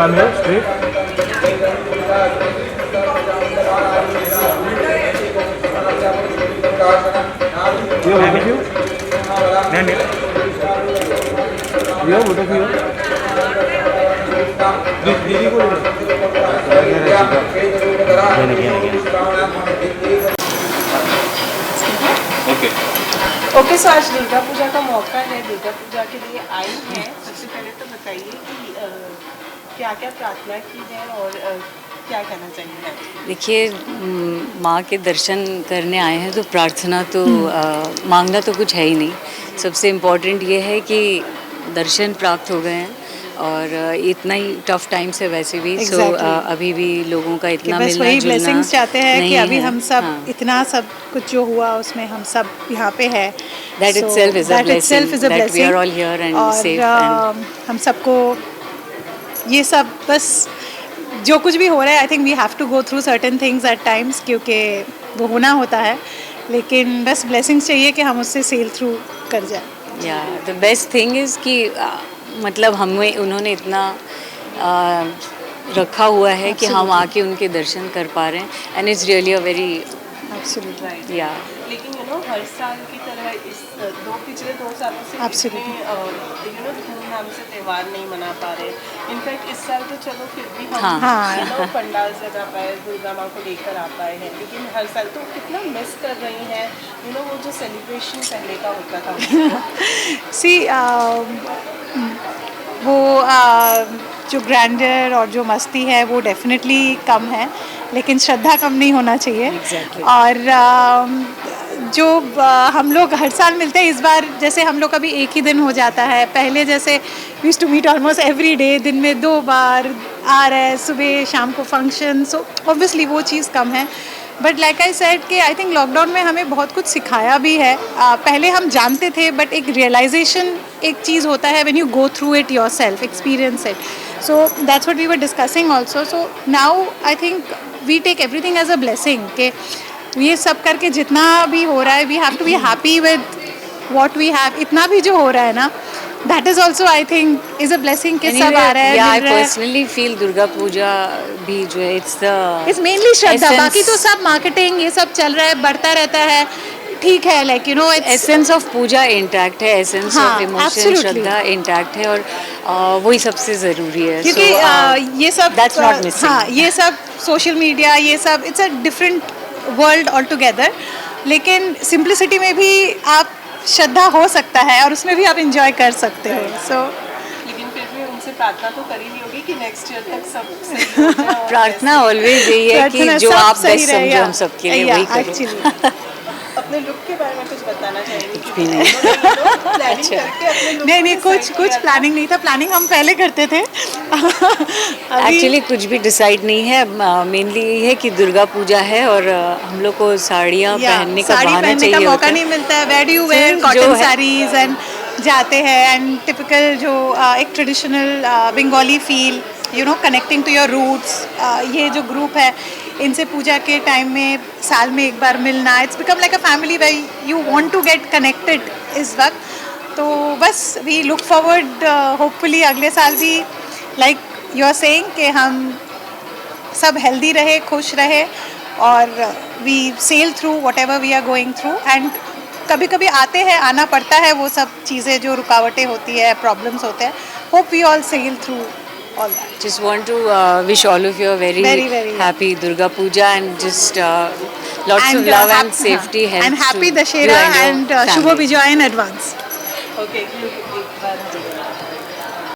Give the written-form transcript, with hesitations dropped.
Come here, straight. Here, both of you. Stand here. Here, both of you. दीदी को okay okay, सो आज दुर्गा पूजा का मौका है, दुर्गा पूजा के लिए आई हैं। सबसे पहले तो बताइए कि क्या क्या प्रार्थना की है और क्या कहना चाहिए। देखिए, माँ के दर्शन करने आए हैं तो प्रार्थना तो मांगना तो कुछ है ही नहीं। सबसे इम्पोर्टेंट ये है कि दर्शन प्राप्त हो गए हैं और इतना ही टफ टाइम से वैसे भी अभी भी लोगों का इतना बस मिलना वही जुलना ब्लेसिंग्स चाहते हैं कि अभी है। हम सब हाँ। इतना सब कुछ जो हुआ उसमें हम सब यहाँ पे है। That itself is a blessing that we are all here and safe and हम सबको ये सब बस जो कुछ भी हो रहा है, I think we have to go through certain things at times, क्योंकि वो होना होता है, लेकिन बस ब्लेसिंग्स चाहिए कि हम उससे सेल थ्रू कर जाए। या द बेस्ट थिंग इज़ कि मतलब हमें उन्होंने इतना रखा हुआ है कि हम आके उनके दर्शन कर पा रहे हैं and it's really a very absolutely right. या लेकिन हर साल की तरह इस पिछले 2 सालों से धूमधाम से त्यौहार नहीं मना पा रहे। इनफैक्ट इस साल तो चलो फिर भी हम पंडाल सजा पाए, दुर्गा माँ को लेकर आ पाए हैं, लेकिन हर साल तो कितना मिस कर रही हैं वो जो सेलिब्रेशन पहले का होता था। सी वो जो ग्रैंडर और जो मस्ती है वो डेफिनेटली कम है, लेकिन श्रद्धा कम नहीं होना चाहिए। Exactly. और जो हम लोग हर साल मिलते हैं, इस बार जैसे हम लोग का भी एक ही दिन हो जाता है। पहले जैसे we used to meet almost every day, दिन में 2 बार आ रहा है, सुबह शाम को फंक्शन, सो ऑब्वियसली वो चीज़ कम है। बट लाइक आई सेड कि आई थिंक लॉकडाउन में हमें बहुत कुछ सिखाया भी है। पहले हम जानते थे, बट एक रियलाइजेशन एक चीज़ होता है when you go through it yourself, experience it. So that's what we were discussing also. So now I think we take everything as a blessing कि ये सब करके जितना भी हो रहा है, we have to be happy with what we have. इतना भी जो हो रहा है ना, that is also I think is a blessing कि सब आ रहा है। Yeah, I personally feel Durga Puja भी जो है it's mainly श्रद्धा। बाकी तो सब मार्केटिंग ये सब चल रहा है, बढ़ता रहता है, ठीक है, like essence of puja intact है, essence of emotion shraddha intact है, और वही सबसे ज़रूरी है, क्योंकि ये सब that's not missing। हाँ, ये सब सोशल मीडिया, ये सब it's a different world all together, लेकिन सिंप्लिसिटी में भी आप श्रद्धा हो सकता है और उसमें भी आप एंजॉय कर सकते हो। सो लेकिन फिर भी उनसे प्रार्थना तो करी ली होगी कि नेक्स्ट ईयर तक सब सही हो जाए। प्रार्थना ऑलवेज यही है कि जो आप बेस्ट समझो हम सबके लिए वही करो। अपने लुक के बारे में कुछ बताना चाहेंगे? कुछ भी नहीं। नहीं, कुछ प्लानिंग नहीं था। प्लानिंग हम पहले करते थे। एक्चुअली कुछ भी डिसाइड नहीं है। मेनली ये है कि दुर्गा पूजा है और हम लोग को साड़ियाँ पहनने का बहाना चाहिए, मौका नहीं मिलता है। Where do you wear cotton saris and जाते हैं, एंड टिपिकल जो एक traditional Bengali feel, connecting to your roots. ये जो ग्रुप है, इनसे पूजा के टाइम में साल में एक बार मिलना, it's become like a family where you want to get connected इस वक्त। तो बस वी लुक फॉरवर्ड, होपफुली अगले साल भी लाइक यू आर सेइंग कि हम सब हेल्दी रहे, खुश रहे, और we sail through whatever we are going through. And कभी कभी आते हैं, आना पड़ता है, वो सब चीज़ें जो रुकावटें होती है, प्रॉब्लम्स होते हैं। Hope we all sail through all that. Just want to wish all of you a very, very happy Durga Puja, and just lots of love and safety, health, and happy Dashera and Shubho Bijoy in advance. Okay,